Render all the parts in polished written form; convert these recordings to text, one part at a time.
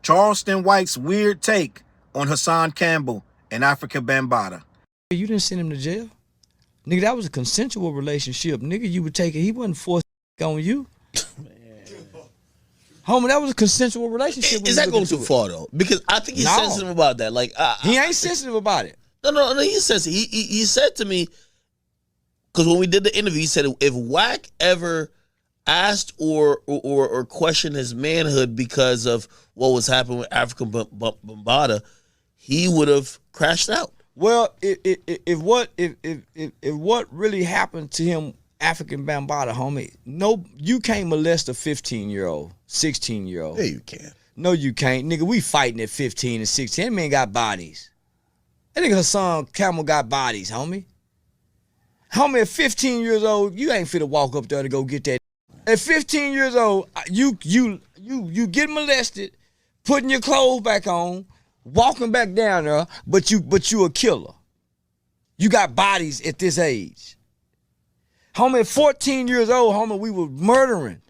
Charleston White's weird take on Hassan Campbell and Afrika Bambaataa. You didn't send him to jail. Nigga, that was a consensual relationship. Nigga, you would take it. He wasn't forced on you. Homie, that was a consensual relationship. Is that going too far, though? Because I think he's sensitive about that. Like he ain't sensitive about it. No, he's sensitive. He said to me, because when we did the interview, he said if Wack ever asked or questioned his manhood because of what was happening with Afrika Bambaataa, he would have crashed out. Well, if what really happened to him, Afrika Bambaataa, homie, no, you can't molest a 15-year-old, 16-year-old. Yeah, you can. No, you can't. Nigga, we fighting at 15 and 16. That man got bodies. That nigga Hassan Campbell got bodies, homie. Homie, at 15 years old, you ain't finna walk up there to go get that. At 15 years old, you get molested, putting your clothes back on, walking back down there, but you a killer. You got bodies at this age. Homie, at 14 years old, homie, we were murdering.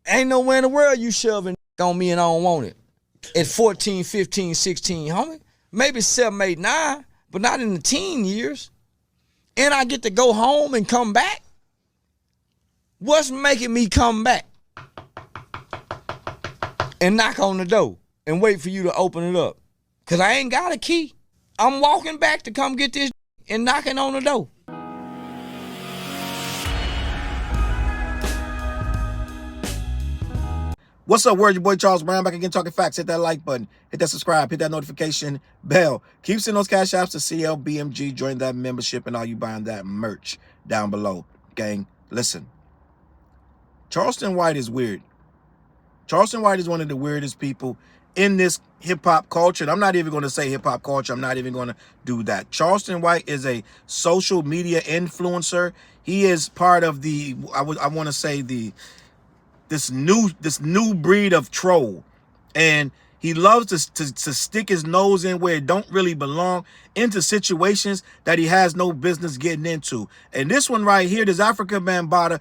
Ain't nowhere in the world you shoving on me and I don't want it. At 14, 15, 16, homie. Maybe 7, 8, 9, but not in the teen years. And I get to go home and come back? What's making me come back? And knock on the door and wait for you to open it up? Because I ain't got a key. I'm walking back to come get this and knocking on the door. What's up, word? Your boy Charles Brown back again talking facts. Hit that like button, hit that subscribe, hit that notification bell. Keep sending those cash apps to CLBMG. Join that membership and all you buying that merch down below. Gang, listen. Charleston White is weird. Charleston White is one of the weirdest people in this hip-hop culture. And I'm not even going to say hip-hop culture. I'm not even going to do that. Charleston White is a social media influencer. He is part of the, I want to say this new breed of troll, and he loves to stick his nose in where it don't really belong, into situations that he has no business getting into. And this one right here, this Afrika Bambaataa,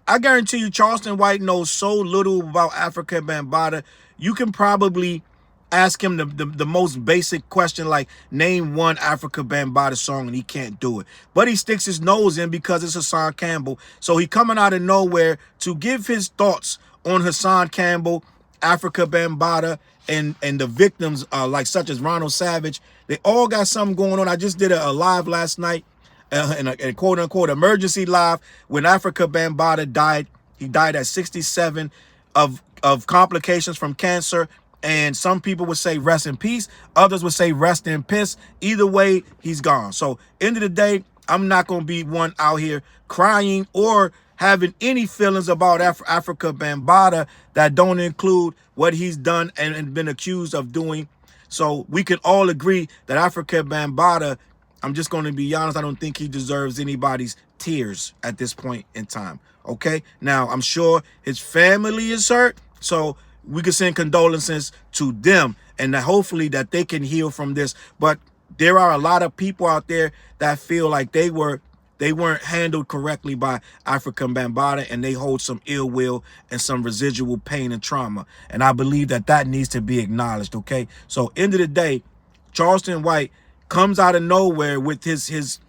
I guarantee you Charleston White knows so little about Afrika Bambaataa. You can probably ask him the most basic question, like name one Afrika Bambaataa song, and he can't do it. But he sticks his nose in because it's Hassan Campbell. So he coming out of nowhere to give his thoughts on Hassan Campbell, Afrika Bambaataa, and the victims like such as Ronald Savage. They all got something going on. I just did a live last night, in a quote unquote emergency live, when Afrika Bambaataa died. He died at 67 of complications from cancer. And some people would say rest in peace. Others would say rest in piss. Either way, he's gone. So end of the day, I'm not going to be one out here crying or having any feelings about Afrika Bambaataa that don't include what he's done and been accused of doing. So we can all agree that Afrika Bambaataa, I'm just going to be honest, I don't think he deserves anybody's tears at this point in time. Okay? Now, I'm sure his family is hurt. So we can send condolences to them, and hopefully that they can heal from this. But there are a lot of people out there that feel like they weren't handled correctly by Afrika Bambaataa, and they hold some ill will and some residual pain and trauma. And I believe that needs to be acknowledged. Okay, so end of the day, Charleston White comes out of nowhere with his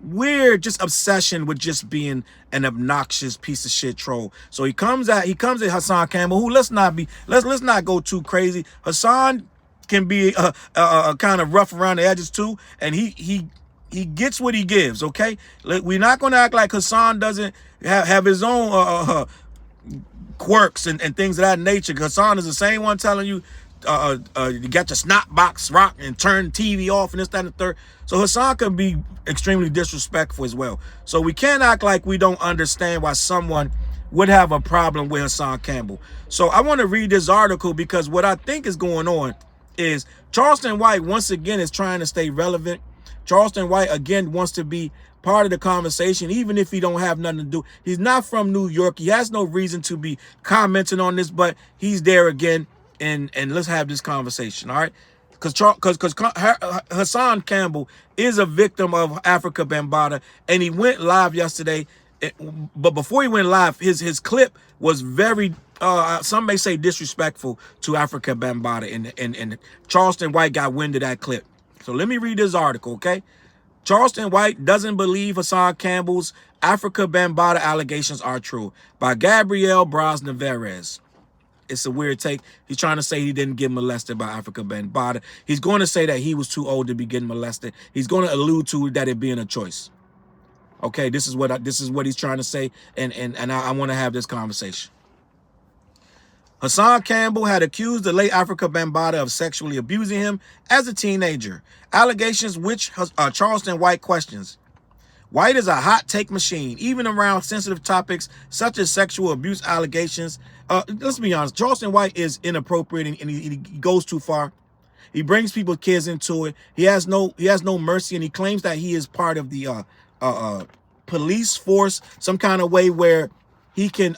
weird just obsession with just being an obnoxious piece of shit troll. So he comes at Hassan Campbell, who let's not go too crazy. Hassan can be a kind of rough around the edges too, and he gets what he gives. Okay, we're not going to act like Hassan doesn't have his own quirks and things of that nature. Hassan is the same one telling you you got your snot box rock and turn TV off and this, that, and the third. So Hassan can be extremely disrespectful as well. So we can't act like we don't understand why someone would have a problem with Hassan Campbell. So I want to read this article because what I think is going on is Charleston White once again is trying to stay relevant. Charleston White again wants to be part of the conversation, even if he don't have nothing to do. He's not from New York. He has no reason to be commenting on this, but he's there again. And let's have this conversation, all right? Because Hassan Campbell is a victim of Afrika Bambaataa, and he went live yesterday. But before he went live, his clip was very some may say disrespectful to Afrika Bambaataa, and Charleston White got wind of that clip. So let me read this article, okay? Charleston White doesn't believe Hassan Campbell's Afrika Bambaataa allegations are true, by Gabriel Braz Nevarez. It's a weird take. He's trying to say he didn't get molested by Afrika Bambaataa. He's going to say that he was too old to be getting molested. He's going to allude to that it being a choice. Okay, this is what he's trying to say, and I want to have this conversation. Hassan Campbell had accused the late Afrika Bambaataa of sexually abusing him as a teenager. Allegations which Charleston White questions. White is a hot take machine, even around sensitive topics such as sexual abuse allegations. Let's be honest, Charleston White is inappropriate and he goes too far. He brings people's kids into it. He has no mercy, and he claims that he is part of the police force, some kind of way where he can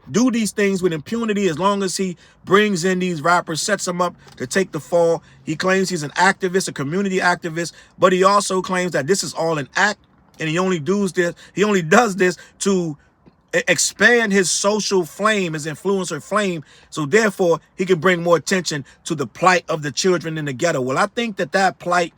do these things with impunity as long as he brings in these rappers, sets them up to take the fall. He claims he's an activist, a community activist, but he also claims that this is all an act, and he only does this to expand his social flame, his influencer flame, so therefore he can bring more attention to the plight of the children in the ghetto. Well, I think that plight,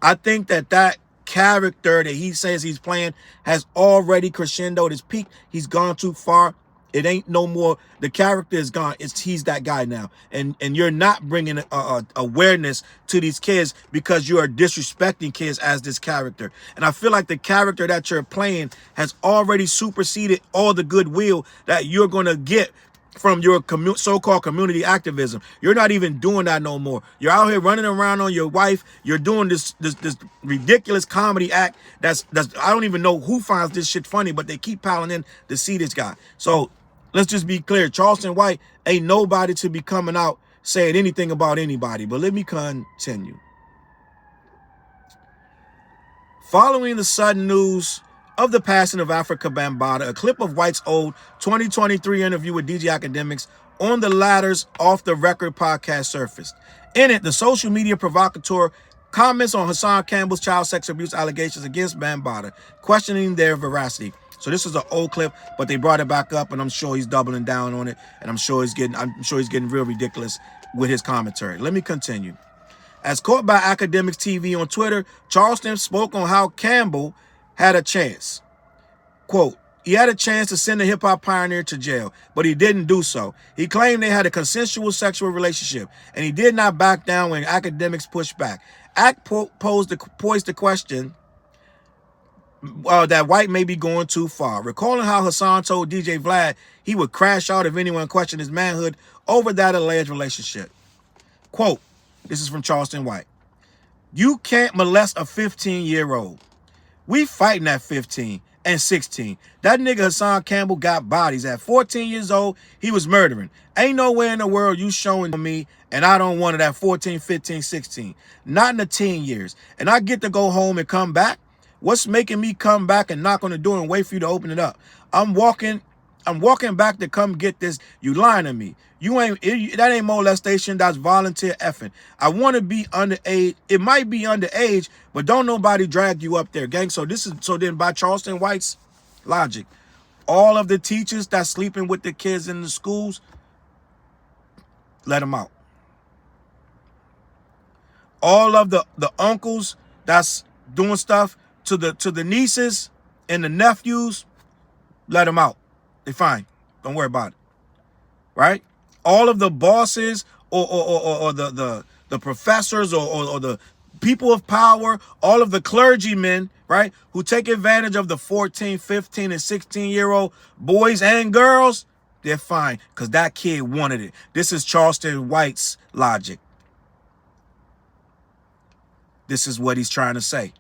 I think that character that he says he's playing has already crescendoed his peak. He's gone too far. It ain't no more. The character is gone. He's that guy now. And you're not bringing awareness to these kids because you are disrespecting kids as this character. And I feel like the character that you're playing has already superseded all the goodwill that you're going to get from your so-called community activism. You're not even doing that no more. You're out here running around on your wife. You're doing this ridiculous comedy act that's I don't even know who finds this shit funny, but they keep piling in to see this guy. So let's just be clear. Charleston White ain't nobody to be coming out saying anything about anybody. But let me continue. Following the sudden news of the passing of Afrika Bambaataa, a clip of White's old 2023 interview with DJ Academics on the latter's Off the Record podcast surfaced. In it, the social media provocateur comments on Hassan Campbell's child sex abuse allegations against Bambaataa, questioning their veracity. So this is an old clip, but they brought it back up, and I'm sure he's doubling down on it, and I'm sure he's getting real ridiculous with his commentary. Let me continue. As caught by Academics TV on Twitter, Charleston spoke on how Campbell had a chance. Quote, he had a chance to send a hip-hop pioneer to jail, but he didn't do so. He claimed they had a consensual sexual relationship, and he did not back down when Academics pushed back. Posed the question that White may be going too far, recalling how Hassan told DJ Vlad he would crash out if anyone questioned his manhood over that alleged relationship. Quote, this is from Charleston White. You can't molest a 15-year-old. We fighting at 15 and 16. That nigga Hassan Campbell got bodies. At 14 years old, he was murdering. Ain't nowhere in the world you showing me, and I don't want it at 14, 15, 16. Not in the teen years. And I get to go home and come back. What's making me come back and knock on the door and wait for you to open it up? I'm walking back to come get this. You lying to me. That ain't molestation. That's volunteer effing. I want to be underage. It might be underage, but don't nobody drag you up there, gang. So then by Charleston White's logic, all of the teachers that's sleeping with the kids in the schools, let them out. All of the uncles that's doing stuff to the nieces and the nephews, let them out. They fine. Don't worry about it. Right? All of the bosses or the professors or the people of power, all of the clergymen, right, who take advantage of the 14, 15, and 16-year-old boys and girls, they're fine because that kid wanted it. This is Charleston White's logic. This is what he's trying to say.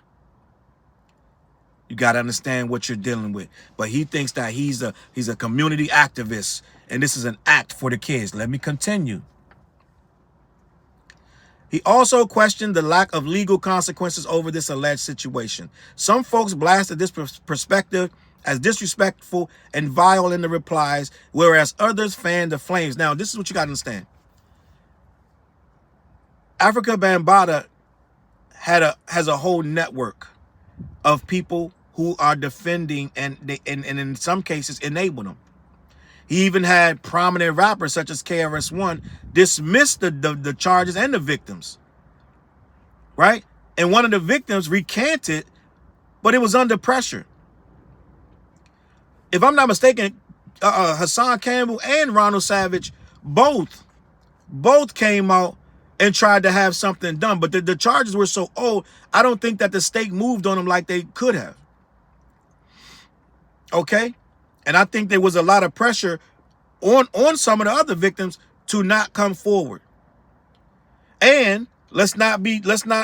You got to understand what you're dealing with. But he thinks that he's a community activist, and this is an act for the kids. Let me continue. He also questioned the lack of legal consequences over this alleged situation. Some folks blasted this perspective as disrespectful and vile in the replies, whereas others fanned the flames. Now, this is what you got to understand. Afrika Bambaataa has a whole network of people who are defending and in some cases enable them. He even had prominent rappers such as KRS-One dismiss the charges and the victims, right? And one of the victims recanted, but it was under pressure. If I'm not mistaken, Hassan Campbell and Ronald Savage both came out and tried to have something done. But the charges were so old, I don't think that the state moved on them like they could have. Okay? And I think there was a lot of pressure on some of the other victims to not come forward. And let's not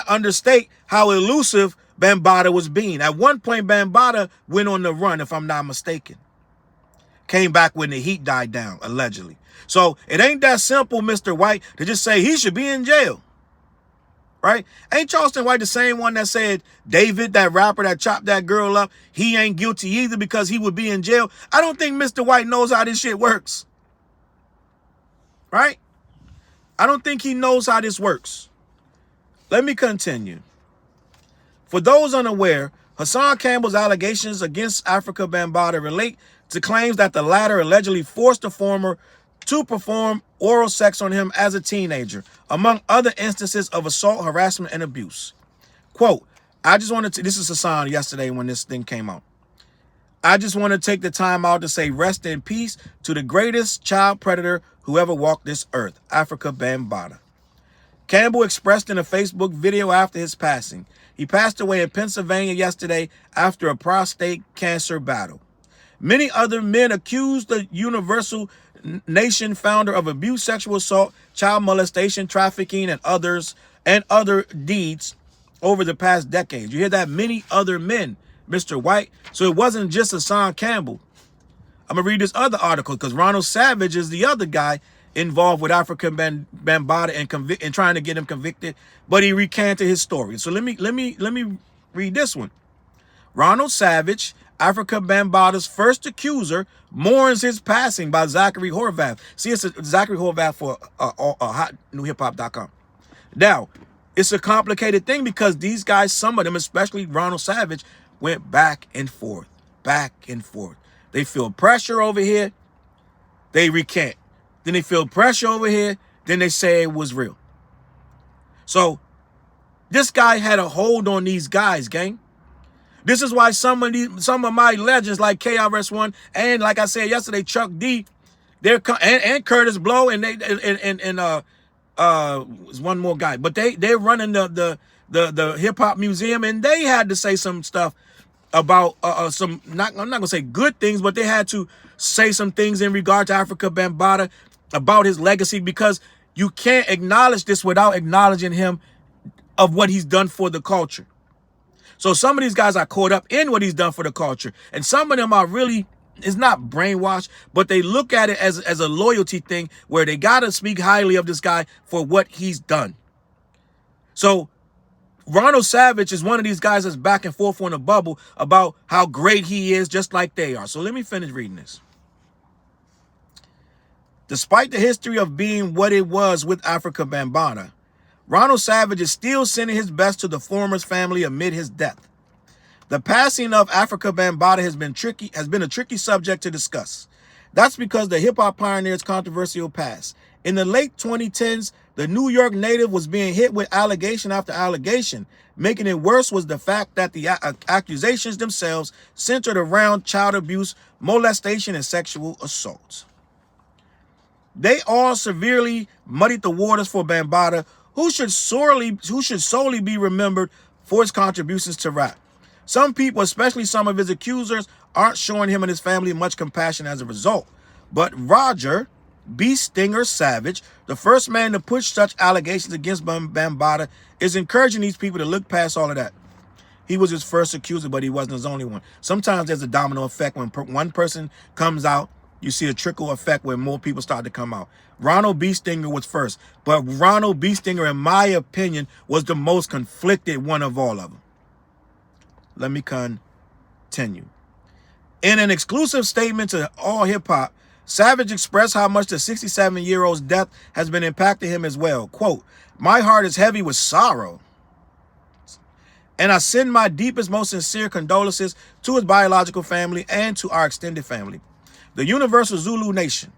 understate how elusive Bambaataa was being. At one point, Bambaataa went on the run, if I'm not mistaken. Came back when the heat died down, allegedly. So it ain't that simple, Mr. White, to just say he should be in jail. Right? Ain't Charleston White the same one that said David, that rapper that chopped that girl up, he ain't guilty either because he would be in jail? I don't think Mr. White knows how this shit works. Right? I don't think he knows how this works. Let me continue. For those unaware, Hassan Campbell's allegations against Afrika Bambaataa relate to claims that the latter allegedly forced the former to perform oral sex on him as a teenager, among other instances of assault, harassment, and abuse. Quote, I just wanted to, this is Hassan yesterday when this thing came out. I just want to take the time out to say rest in peace to the greatest child predator who ever walked this earth, Afrika Bambaataa. Campbell expressed in a Facebook video after his passing. He passed away in Pennsylvania yesterday after a prostate cancer battle. Many other men accused the Universal Nation founder of abuse, sexual assault, child molestation, trafficking, and other deeds over the past decades. You hear that? Many other men, Mr. White. So it wasn't just Hassan Campbell. I'm going to read this other article because Ronald Savage is the other guy involved with Afrika Bambaataa and trying to get him convicted, but he recanted his story. So let me read this one. Ronald Savage, Afrika Bambaataa's first accuser, mourns his passing by Zachary Horvath. See, it's Zachary Horvath for hotnewhiphop.com. Now, it's a complicated thing because these guys, some of them, especially Ronald Savage, went back and forth, back and forth. They feel pressure over here, they recant. Then they feel pressure over here, then they say it was real. So, this guy had a hold on these guys, gang. This is why some of my legends like KRS-One and, like I said yesterday, Chuck D, and Curtis Blow and one more guy, but they're running the hip hop museum, and they had to say some stuff about I'm not gonna say good things, but they had to say some things in regard to Afrika Bambaataa about his legacy, because you can't acknowledge this without acknowledging him of what he's done for the culture. So some of these guys are caught up in what he's done for the culture. And some of them are really, it's not brainwashed, but they look at it as a loyalty thing where they got to speak highly of this guy for what he's done. So Ronald Savage is one of these guys that's back and forth on the bubble about how great he is, just like they are. So let me finish reading this. Despite the history of being what it was with Afrika Bambaataa, Ronald Savage is still sending his best to the former's family amid his death. The passing of Afrika Bambaataa has been a tricky subject to discuss. That's because the hip-hop pioneer's controversial past. In the late 2010s, the New York native was being hit with allegation after allegation. Making it worse was the fact that the accusations themselves centered around child abuse, molestation, and sexual assault. They all severely muddied the waters for Bambaataa, who should solely be remembered for his contributions to rap. Some people, especially some of his accusers, aren't showing him and his family much compassion as a result. But Roger B. Stinger Savage, the first man to push such allegations against Bambaataa, is encouraging these people to look past all of that. He was his first accuser, but he wasn't his only one. Sometimes there's a domino effect. When one person comes out, you see a trickle effect where more people start to come out. Ronald B. Stinger was first, but Ronald B. Stinger, in my opinion, was the most conflicted one of all of them. Let me continue. In an exclusive statement to All Hip Hop, Savage expressed how much the 67-year-old's death has been impacting him as well. Quote, "My heart is heavy with sorrow, and I send my deepest, most sincere condolences to his biological family and to our extended family. The universal Zulu nation.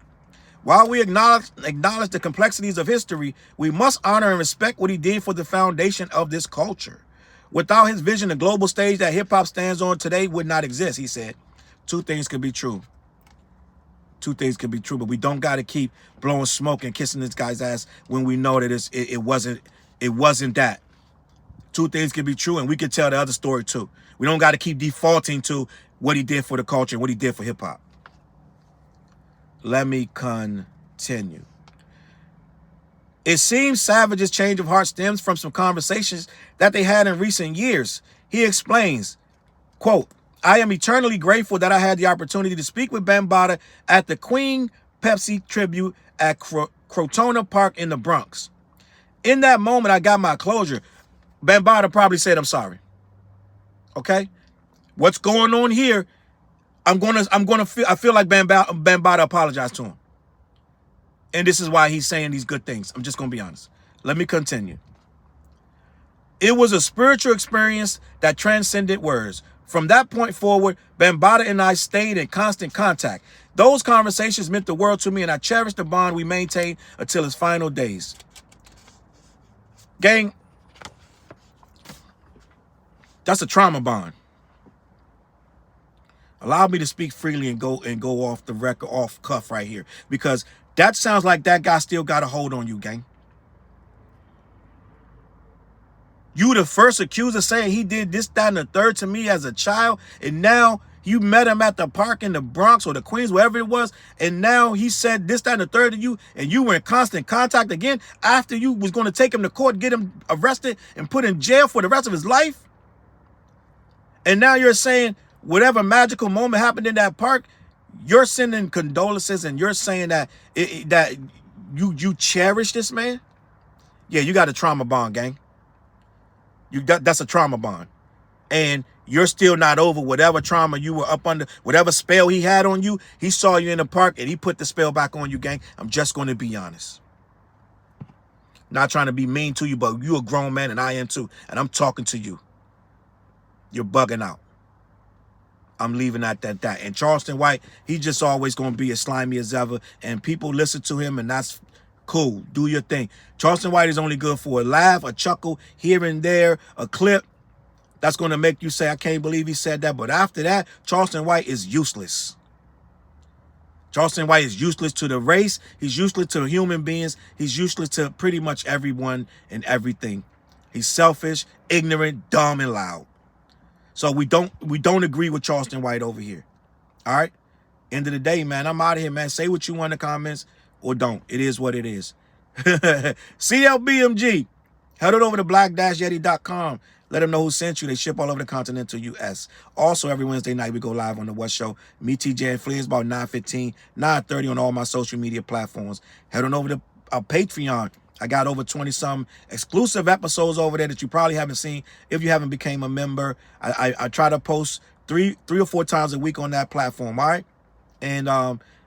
While we acknowledge the complexities of history, we must honor and respect what he did for the foundation of this culture. Without his vision, the global stage that hip-hop stands on today would not exist, he said. Two things could be true. Two things could be true, but we don't got to keep blowing smoke and kissing this guy's ass when we know that it wasn't that. Two things could be true, and we could tell the other story too. We don't got to keep defaulting to what he did for the culture and what he did for hip-hop. Let me continue. It seems Savage's change of heart stems from some conversations that they had in recent years. He explains, quote, I am eternally grateful that I had the opportunity to speak with Bambaataa at the Queen Pepsi tribute at Crotona Park in the Bronx. In that moment, I got my closure. Bambaataa probably said, I'm sorry. Okay? What's going on here? I feel like Bambaataa apologized to him. And this is why he's saying these good things. I'm just going to be honest. Let me continue. It was a spiritual experience that transcended words. From that point forward, Bambaataa and I stayed in constant contact. Those conversations meant the world to me, and I cherish the bond we maintained until his final days. Gang, that's a trauma bond. Allow me to speak freely and go off the record, off cuff right here, because that sounds like that guy still got a hold on you, gang. You the first accuser saying he did this, that, and the third to me as a child, and now you met him at the park in the Bronx or the Queens, wherever it was, and now he said this, that, and the third to you, and you were in constant contact again after you was going to take him to court, get him arrested, and put in jail for the rest of his life? And now you're saying whatever magical moment happened in that park, you're sending condolences and you're saying that that you cherish this man? Yeah, you got a trauma bond, gang. That's a trauma bond. And you're still not over whatever trauma you were up under, whatever spell he had on you. He saw you in the park and he put the spell back on you, gang. I'm just going to be honest. Not trying to be mean to you, but you're a grown man and I am too. And I'm talking to you. You're bugging out. I'm leaving at that. And Charleston White, he just always going to be as slimy as ever. And people listen to him, and that's cool. Do your thing. Charleston White is only good for a laugh, a chuckle, here and there, a clip. That's going to make you say, I can't believe he said that. But after that, Charleston White is useless. Charleston White is useless to the race. He's useless to human beings. He's useless to pretty much everyone and everything. He's selfish, ignorant, dumb, and loud. So we don't agree with Charleston White over here. All right? End of the day, man, I'm out of here, man. Say what you want in the comments or don't. It is what it is. CLBMG. Head on over to black-yeti.com. Let them know who sent you. They ship all over the continental U.S. Also, every Wednesday night, we go live on the West Show. Me, TJ, and Flea is about 9:15, 9:30 on all my social media platforms. Head on over to Patreon. I got over 20-some exclusive episodes over there that you probably haven't seen if you haven't became a member. I try to post three or four times a week on that platform, all right? And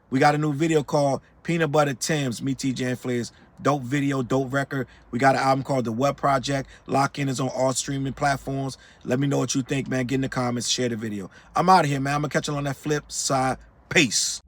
we got a new video called Peanut Butter Tim's, me, TJ, and Flares. Dope video, dope record. We got an album called The What Project. Lock in is on all streaming platforms. Let me know what you think, man. Get in the comments, share the video. I'm out of here, man. I'm going to catch you on that flip side. Peace.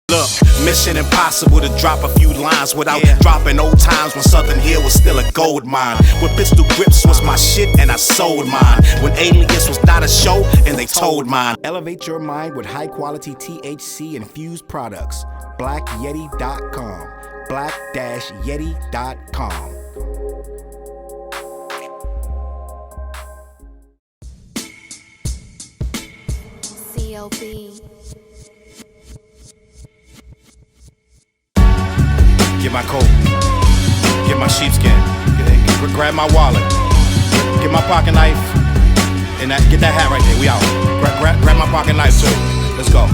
Look, mission impossible to drop a few lines without dropping old times when Southern Hill was still a gold mine. When pistol grips was my shit and I sold mine. When Alias was not a show and they told mine. Elevate your mind with high quality THC infused products. BlackYeti.com. Black-Yeti.com. CLB. Get my coat, get my sheepskin, grab my wallet, get my pocket knife, and get that hat right there. We out. Grab my pocket knife too. Let's go.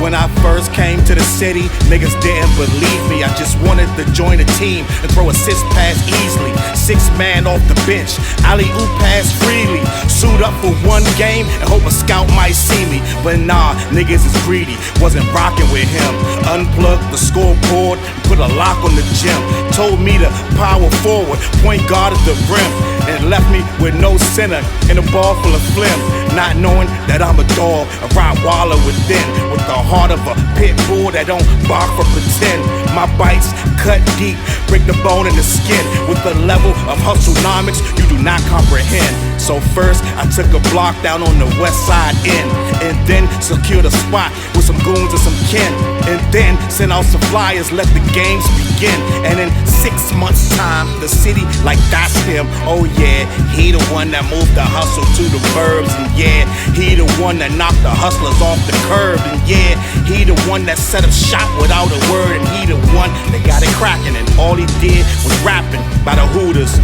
When I first came to the city, niggas didn't believe me. I just wanted to join a team and throw assist pass easily. 6 man off the bench, alley-oop pass freely. Suit up for one game and hope a scout might see me. But nah, niggas is greedy, wasn't rocking with him. Unplugged the scoreboard, put put a lock on the gym. Told me to power forward, point guard at the rim, and left me with no center and a ball full of phlegm. Not knowing that I'm a dog, a Rottweiler within, with the heart of a pit bull that don't bark for pretend. My bites cut deep, break the bone and the skin, with the level of hustlenomics you do not comprehend. So first I took a block down on the west side end, and then secured a spot with some goons and some kin, and then sent out some flyers, let the games begin. And in 6 months time, the city like that's him. Oh yeah, he the one that moved the hustle to the burbs. And yeah, he the one that knocked the hustlers off the curb. And yeah, he the one that set up shop without a word. And he the one that got it cracking, and all he did was rapping by the Hooters.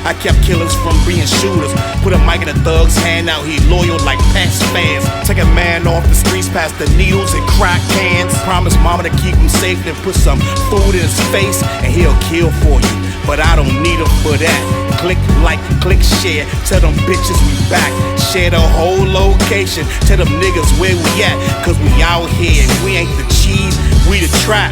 I kept killers from being shooters. Put a mic in a thug's hand, now he loyal like Pats fans. Take a man off the streets past the needles and crack cans. Promise mama to keep him safe, then put some food in his face, and he'll kill for you. But I don't need him for that. Click like, click share. Tell them bitches we back. Share the whole location. Tell them niggas where we at. Cause we out here and we ain't the cheese, we the trap.